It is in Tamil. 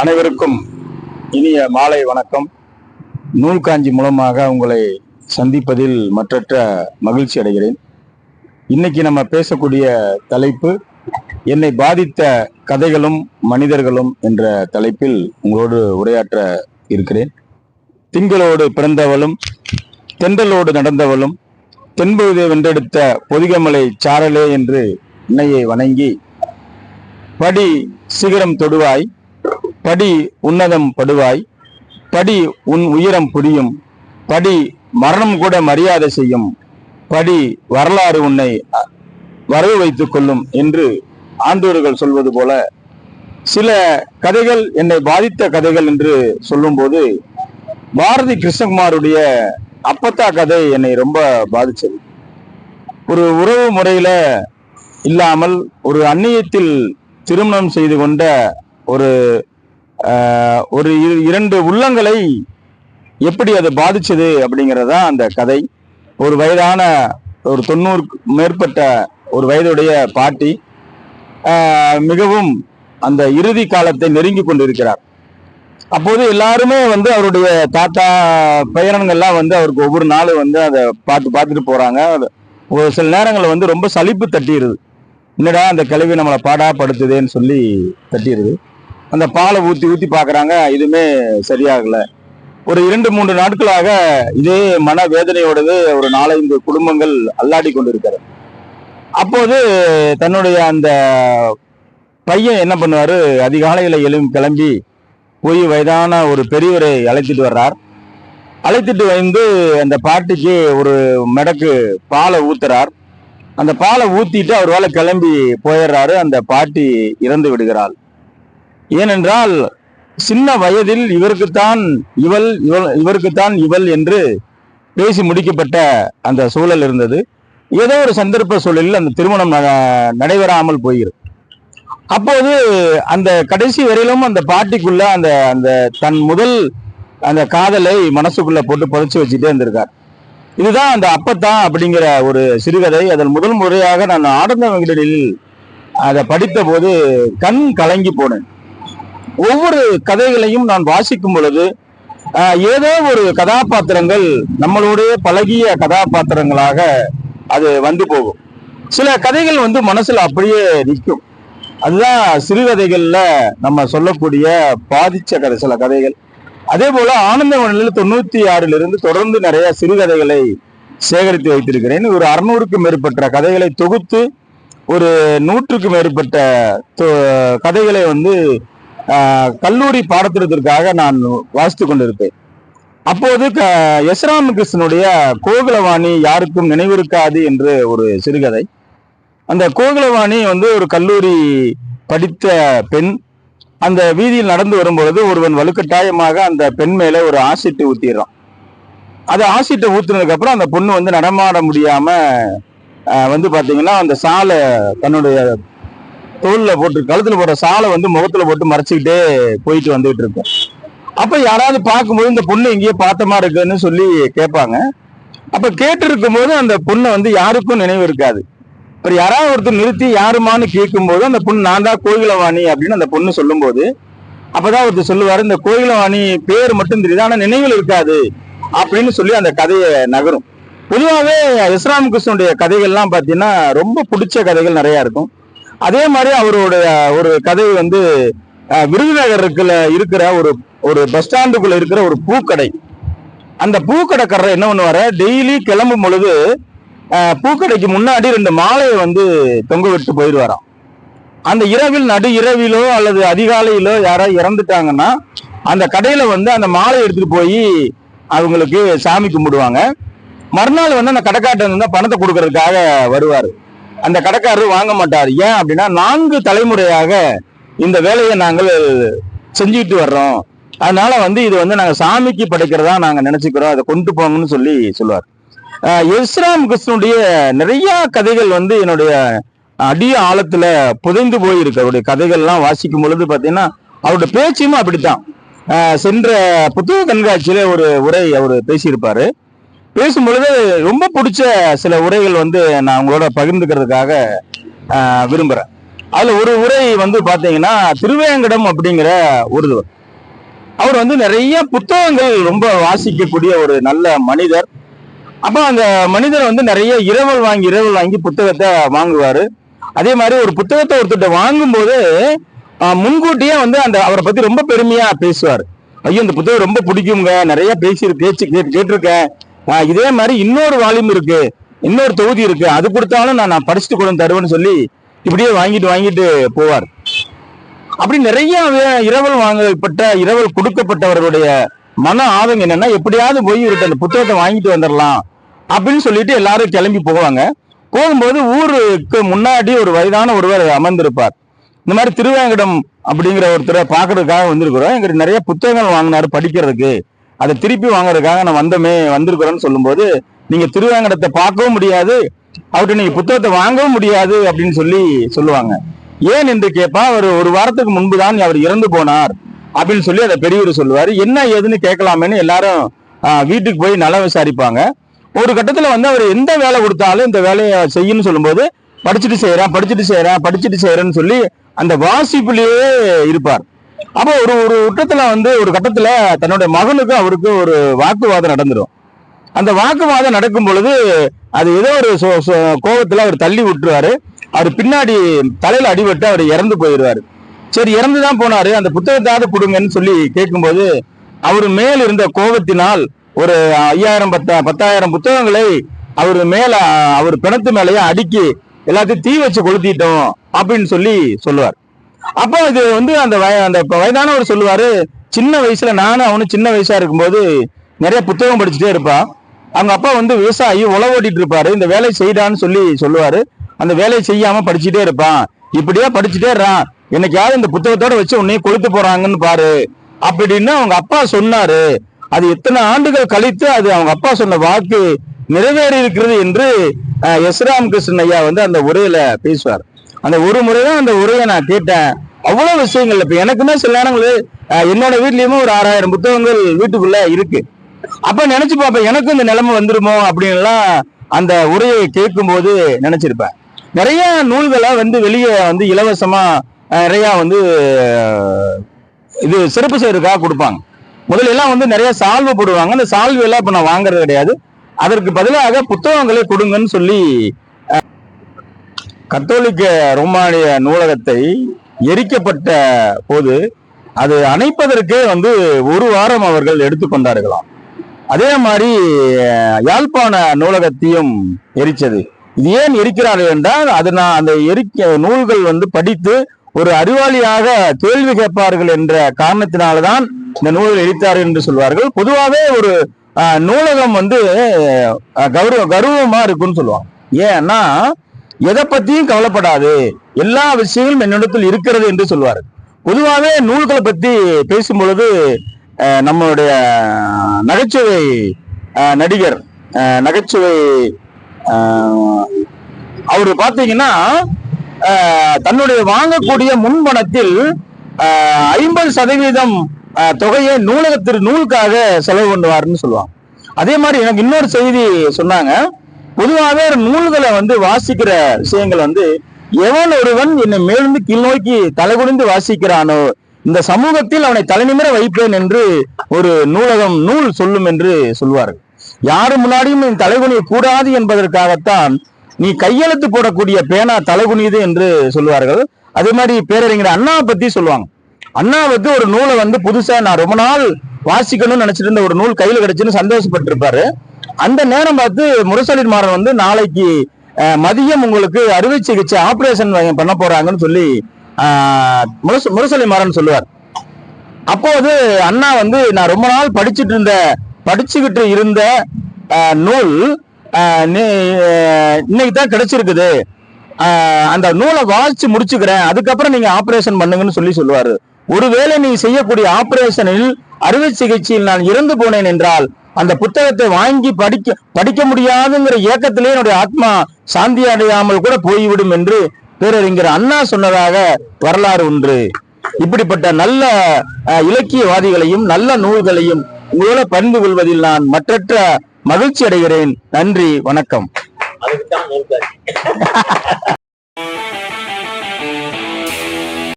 அனைவருக்கும் இனிய மாலை வணக்கம். நூல் காஞ்சி மூலமாக உங்களை சந்திப்பதில் மற்றற்ற மகிழ்ச்சி அடைகிறேன். இன்னைக்கு நம்ம பேசக்கூடிய தலைப்பு என்னை பாதித்த கதைகளும் மனிதர்களும் என்ற தலைப்பில் உங்களோடு உரையாற்ற இருக்கிறேன். திங்களோடு பிறந்தவளும் தென்றலோடு நடந்தவளும் தென்பகுதியை வென்றெடுத்த பொதிகமலை சாரலே என்று இன்னையை வணங்கி படி சிகரம் தொடுவாய், படி உன்னதம் படுவாய், படி உன் உயரம் புரியும், படி மரணம் கூட மரியாதை செய்யும், படி வரலாறு உன்னை வரவு வைத்துக் கொள்ளும் என்று ஆண்டோர்கள் சொல்வது போல சில கதைகள் என்னை பாதித்த கதைகள் என்று சொல்லும்போது பாரதி கிருஷ்ணகுமாருடைய அப்பத்தா கதை என்னை ரொம்ப பாதிச்சது. ஒரு உறவு முறையில இல்லாமல் ஒரு அந்நியத்தில் திருமணம் செய்து கொண்ட ஒரு இரண்டு உள்ளங்களை எப்படி அது பாதிச்சது அப்படிங்கிறதா அந்த கதை. ஒரு வயதான ஒரு 90 மேற்பட்ட ஒரு வயதுடைய பாட்டி மிகவும் அந்த இறுதி காலத்தை நெருங்கி கொண்டிருக்கிறார். அப்போது எல்லாருமே அவருடைய தாத்தா பையனங்கள்லாம் அவருக்கு ஒவ்வொரு நாளும் அதை பார்த்துட்டு போறாங்க. ஒரு சில நேரங்களில் ரொம்ப சலிப்பு தட்டிடுது. என்னடா அந்த கிழவி நம்மளை பாடாப்படுத்துதேன்னு சொல்லி தட்டிடுது. அந்த பாலை ஊற்றி பார்க்குறாங்க, இதுவுமே சரியாகலை. ஒரு 2-3 நாட்களாக இதே மன வேதனையோடது ஒரு 4-5 குடும்பங்கள் அல்லாடி கொண்டிருக்கிறது. அப்போது தன்னுடைய அந்த பையன் என்ன பண்ணுவாரு, அதிகாலையில் கிளம்பி போய் வயதான ஒரு பெரியவரை அழைத்துட்டு வர்றார். அழைத்துட்டு வந்து அந்த பாட்டிக்கு ஒரு மெடக்கு பாலை ஊத்துறார். அந்த பாலை ஊத்திட்டு அவர் வேலை கிளம்பி போயிடுறாரு. அந்த பாட்டி இறந்து விடுகிறாள். ஏனென்றால் சின்ன வயதில் இவருக்குத்தான் இவள் என்று பேசி முடிக்கப்பட்ட அந்த சூழல் இருந்தது. ஏதோ ஒரு சந்தர்ப்ப சூழலில் அந்த திருமணம் நடைபெறாமல் போகிறது. அப்போது அந்த கடைசி வரையிலும் அந்த பாட்டிக்குள்ள அந்த அந்த தன் முதல் அந்த காதலை மனசுக்குள்ள போட்டு புதைச்சு வச்சுட்டே இருந்திருக்கார். இதுதான் அந்த அப்பத்தா அப்படிங்கிற ஒரு சிறுகதை. அதில் முதல் முறையாக நான் ஆனந்த விகடனில் அதை படித்த போது கண் கலங்கி போனேன். ஒவ்வொரு கதைகளையும் நான் வாசிக்கும் பொழுது ஏதோ ஒரு கதாபாத்திரங்கள் நம்மளுடைய பழகிய கதாபாத்திரங்களாக அது வந்து போகும். சில கதைகள் மனசுல அப்படியே நிற்கும். அதுதான் சிறுகதைகள்ல நம்ம சொல்லக்கூடிய பாதிச்ச கதை சில கதைகள். அதே போல ஆனந்தவனில் 96 தொடர்ந்து நிறைய சிறுகதைகளை சேகரித்து வைத்திருக்கிறேன். ஒரு 600க்கும் மேற்பட்ட கதைகளை தொகுத்து ஒரு 100க்கும் மேற்பட்ட கதைகளை கல்லூரி பாடத்திட்டத்திற்காக நான் வாசித்து கொண்டிருப்பேன். அப்போது எஸ். ராமகிருஷ்ணனுடைய கோகுலவாணி யாருக்கும் நினைவிருக்காது என்று ஒரு சிறுகதை. அந்த கோகுலவாணி ஒரு கல்லூரி படித்த பெண். அந்த வீதியில் நடந்து வரும்பொழுது ஒருவன் வலுக்கட்டாயமாக அந்த பெண் மேல ஒரு ஆசிட்டை ஊத்திடுறான். அது ஆசிட்டை ஊத்துனதுக்கு அப்புறம் அந்த பொண்ணு நடமாட முடியாம பாத்தீங்கன்னா அந்த சாலை தன்னுடைய தோல்ல போட்டு கழுத்துல போடுற சாலை முகத்துல போட்டு மறைச்சிக்கிட்டே போயிட்டு வந்துகிட்டு இருக்கும். அப்ப யாராவது பார்க்கும்போது இந்த பொண்ணு எங்கேயோ பார்த்தமா இருக்குன்னு சொல்லி கேட்பாங்க. அப்ப கேட்டு இருக்கும் போது அந்த பொண்ணை யாருக்கும் நினைவு இருக்காது. அப்புறம் யாராவது ஒருத்தர் நிறுத்தி யாருமான்னு கேட்கும் போது அந்த பொண்ணு நான் தான் கோகிலவாணி அப்படின்னு அந்த பொண்ணு சொல்லும் போது அப்பதான் ஒருத்தர் சொல்லுவாரு, இந்த கோகிலவாணி பேர் மட்டும் தெரியுது ஆனா நினைவில் இருக்காது அப்படின்னு சொல்லி அந்த கதையை நகரும். பொதுவாகவே எஸ். ராமகிருஷ்ணனுடைய கதைகள்லாம் பார்த்தீங்கன்னா ரொம்ப பிடிச்ச கதைகள் நிறைய இருக்கும். அதே மாதிரி அவருடைய ஒரு கதை விருதுநகருக்குள்ள இருக்கிற ஒரு பஸ் ஸ்டாண்டுக்குள்ள இருக்கிற ஒரு பூக்கடை. அந்த பூக்கடைக்காரர் என்ன பண்ணுவாரு, டெய்லி கிளம்பும் பொழுது பூக்கடைக்கு முன்னாடி 2 மாலையை தொங்க விட்டு போயிடுவாராம். அந்த இரவில் நடு இரவிலோ அல்லது அதிகாலையிலோ யாராவது இறந்துட்டாங்கன்னா அந்த கடையில அந்த மாலையை எடுத்துட்டு போய் அவங்களுக்கு சாமி கும்பிடுவாங்க. மறுநாள் அந்த கடைக்காரர் பணத்தை கொடுக்கறதுக்காக வருவாரு. அந்த கடைக்காரர் வாங்க மாட்டார். ஏன் அப்படின்னா 4 தலைமுறையாக இந்த வேலையை நாங்கள் செஞ்சுட்டு வர்றோம், அதனால இது நாங்க சாமிக்கு படைக்கிறதா நாங்க நினைச்சுக்கிறோம், அதை கொண்டு போங்கன்னு சொல்லி சொல்லுவார். எஸ். ராமகிருஷ்ணனுடைய நிறைய கதைகள் என்னுடைய அடிய ஆழத்துல புதைந்து போயிருக்கு. அவருடைய கதைகள்லாம் வாசிக்கும் பொழுது பாத்தீங்கன்னா அவருடைய பேச்சும் அப்படித்தான். சென்ற புத்தக கண்காட்சியில ஒரு உரை அவர் பேசியிருப்பாரு. பேசும் பொழுது ரொம்ப பிடிச்ச சில உரைகள் நான் உங்களோட பகிர்ந்துக்கிறதுக்காக விரும்புறேன். அதுல ஒரு உரை வந்து பாத்தீங்கன்னா திருவேங்கடம் அப்படிங்கிற ஒருவர். அவர் வந்து நிறைய புத்தகங்கள் ரொம்ப வாசிக்கக்கூடிய ஒரு நல்ல மனிதர். அப்ப அந்த மனிதர் வந்து நிறைய இரவல் வாங்கி புத்தகத்தை வாங்குவாரு. அதே மாதிரி ஒரு புத்தகத்தை ஒருத்தர் வாங்கும் போது முன்கூட்டியே வந்து அந்த அவரை பத்தி ரொம்ப பெருமையா பேசுவார். ஐயோ இந்த புத்தகம் ரொம்ப பிடிக்குங்க, நிறைய கேட்டிருக்கேன், இதே மாதிரி இன்னொரு வால்யூம் இருக்கு, இன்னொரு தொகுதி இருக்கு, அது கொடுத்தாலும் நான் படிச்சுட்டு கூட தருவேன்னு சொல்லி இப்படியே வாங்கிட்டு போவார். அப்படி நிறைய இரவல் கொடுக்கப்பட்டவர்களுடைய மன ஆதங்கம் என்னன்னா, எப்படியாவது போய் இவர்கிட்ட அந்த புத்தகத்தை வாங்கிட்டு வந்துடலாம் அப்படின்னு சொல்லிட்டு எல்லாரும் கிளம்பி போவாங்க. போகும்போது ஊருக்கு முன்னாடி ஒரு வயதான ஒருவர் அமர்ந்திருப்பார். இந்த மாதிரி திருவேங்கடம் அப்படிங்கிற ஒருத்தரை பாக்குறதுக்காக வந்திருக்கிறோம், எங்களுக்கு நிறைய புத்தகங்கள் வாங்கினாரு படிக்கிறதுக்கு, அதை திருப்பி வாங்குறதுக்காக நான் வந்திருக்கிறோன்னு சொல்லும்போது, நீங்க திருவேங்கடத்தை பார்க்கவும் முடியாது, அவர்கிட்ட நீங்க புத்தகத்தை வாங்கவும் முடியாது அப்படின்னு சொல்லுவாங்க. ஏன் என்று கேட்பா, ஒரு வாரத்துக்கு முன்புதான் அவர் இறந்து போனார் அப்படின்னு சொல்லி அதை பெரியவர் சொல்லுவாரு. என்ன ஏதுன்னு கேட்கலாமேன்னு எல்லாரும் வீட்டுக்கு போய் நல விசாரிப்பாங்க. ஒரு கட்டத்துல வந்து அவர் எந்த வேலை கொடுத்தாலும் இந்த வேலையை செய்யணும்னு சொல்லும்போது, படிச்சுட்டு செய்யறேன்னு சொல்லி அந்த வாசிப்புலயே இருப்பார். அப்போ ஒரு கட்டத்துல தன்னுடைய மகனுக்கு அவருக்கு ஒரு வாக்குவாதம் நடந்துடும். அந்த வாக்குவாதம் நடக்கும் பொழுது அது ஏதோ ஒரு கோபத்துல அவர் தள்ளி விட்டுருவாரு. அவர் பின்னாடி தலையில அடிபட்டு அவர் இறந்து போயிடுவாரு. சரி, இறந்துதான் போனாரு, அந்த புத்தகத்தாவது கொடுங்கன்னு சொல்லி கேட்கும்போது, அவர் மேல் இருந்த கோபத்தினால் ஒரு 5000-10,000 புத்தகங்களை அவர் பிணத்து மேலேயே அடுக்கி எல்லாத்தையும் தீ வச்சு கொளுத்திட்டோம் அப்படின்னு சொல்லுவார். அப்போ இது வந்து அந்த வயதானவர் சொல்லுவாரு, சின்ன வயசுல அவனும் சின்ன வயசா இருக்கும்போது நிறைய புத்தகம் படிச்சுட்டே இருப்பான். அவங்க அப்பா வந்து விவசாயி, உழவு ஓட்டிட்டு இருப்பாரு, இந்த வேலை செய்யடான்னு சொல்லுவாரு. அந்த வேலையை செய்யாம படிச்சுட்டே இருப்பான், இப்படியே படிச்சுட்டே இருறான், என்னைக்காவது இந்த புத்தகத்தோட வச்சு உன்னையும் கொளுத்து போறாங்கன்னு பாரு அப்படின்னு அவங்க அப்பா சொன்னாரு. அது எத்தனை ஆண்டுகள் கழித்து அது அவங்க அப்பா சொன்ன வாக்கு நிறைவேறி இருக்கிறது என்று எஸ். ராமகிருஷ்ணன் ஐயா வந்து அந்த உரையில பேசுவார். அந்த ஒரு முறைதான் அந்த உரையை நான் கேட்டேன். அவ்வளவு விஷயங்கள் இப்ப எனக்குமே சில நேரங்கள் என்னோட வீட்லயுமே ஒரு 6000 புத்தகங்கள் வீட்டுக்குள்ள இருக்கு. அப்ப நினைச்சு பார்ப்பேன், எனக்கும் இந்த நிலைமை வந்துருமோ அப்படின்லாம் அந்த உரையை கேட்கும் போது நினைச்சிருப்பேன். நிறைய நூல்களை வந்து வெளியே வந்து இலவசமா நிறைய வந்து இது சிறப்பு செய்யறதுக்காக கொடுப்பாங்க. முதல்ல எல்லாம் வந்து நிறைய சால்வு போடுவாங்க. அந்த சால்வு எல்லாம் இப்ப நான் வாங்குறது கிடையாது. அதற்கு பதிலாக புத்தகங்களை கொடுங்கன்னு சொல்லி கத்தோலிக்க ரோமானிய நூலகத்தை எரிக்கப்பட்ட போது அது அணைப்பதற்கே வந்து ஒரு வாரம் அவர்கள் எடுத்துக்கொண்டார்களாம். அதே மாதிரி யாழ்ப்பாண நூலகத்தையும் எரிச்சது. இது ஏன் எரிக்கிறார்கள் என்றால், அந்த நூல்கள் வந்து படித்து ஒரு அறிவாளியாக கேள்வி கேட்பார்கள் என்ற காரணத்தினால்தான் இந்த நூல்கள் எரித்தார்கள் என்று சொல்வார்கள். பொதுவாகவே ஒரு நூலகம் வந்து கௌரவமா இருக்குன்னு சொல்லுவாங்க. ஏன்னா எதை பத்தியும் கவலைப்படாது, எல்லா விஷயங்களும் என்னிடத்தில் இருக்கிறது என்று சொல்வார்கள். பொதுவாகவே நூல்களை பத்தி பேசும் பொழுது நம்மளுடைய நகைச்சுவை நடிகர் அவரு பாத்தீங்கன்னா தன்னுடைய வாங்கக்கூடிய முன்பணத்தில் 50% தொகையை நூலுக்காக செலவு பண்ணுவாருன்னு சொல்லுவாங்க. அதே மாதிரி எனக்கு இன்னொரு செய்தி சொன்னாங்க. பொதுவாகவே நூல்களை வந்து வாசிக்கிற விஷயங்கள் வந்து, எவன் ஒருவன் என்னை மேலிருந்து கீழ் நோக்கி தலைகுனிந்து வாசிக்கிறானோ இந்த சமூகத்தில் அவனை தலைநிமிர வைப்பேன் என்று ஒரு நூல் சொல்லும் என்று சொல்வார்கள். யாரு முன்னாடியும் நீ தலைகுனிய கூடாது என்பதற்காகத்தான் நீ கையெழுத்து போடக்கூடிய பேனா தலைகுனியுது என்று சொல்லுவார்கள். அதே மாதிரி பேரறிஞர் அண்ணாவை பத்தி சொல்லுவாங்க. அண்ணாவுக்கு ஒரு நூலை வந்து புதுசா நான் ரொம்ப நாள் வாசிக்கணும்னு நினைச்சிட்டு இருந்த ஒரு நூல் கையில கிடைச்சுன்னு சந்தோஷப்பட்டு இருப்பாரு. அந்த நேரம் பார்த்து முரசொலி மாறன் வந்து நாளைக்கு மதியம் உங்களுக்கு அறுவை சிகிச்சை ஆபரேஷன் பண்ண போறாங்கன்னு சொல்லி முரசொலி மாறன் சொல்லுவார். அப்போது அண்ணா வந்து நான் ரொம்ப நாள் படிச்சுக்கிட்டு இருந்த நூல் இன்னைக்கு தான் கிடைச்சிருக்குது, அந்த நூலை வாசிச்சு முடிச்சுக்கிறேன், அதுக்கப்புறம் நீங்க ஆபரேஷன் பண்ணுங்கன்னு சொல்லுவாரு. ஒருவேளை நீ செய்யக்கூடிய ஆபரேஷனில் அறுவை சிகிச்சையில் நான் இறந்து போனேன் என்றால் அந்த புத்தகத்தை வாங்கி படிக்க முடியாதுங்கிற ஏக்கத்திலே என்னுடைய ஆத்மா சாந்தி அடையாமல் கூட போய்விடும் என்று பேரறிஞர் அண்ணா சொன்னதாக வரலாறு ஒன்று. இப்படிப்பட்ட நல்ல இலக்கியவாதிகளையும் நல்ல நூல்களையும் உங்களோட பகிர்ந்து கொள்வதில் நான் மற்றற்ற மகிழ்ச்சி அடைகிறேன். நன்றி, வணக்கம்.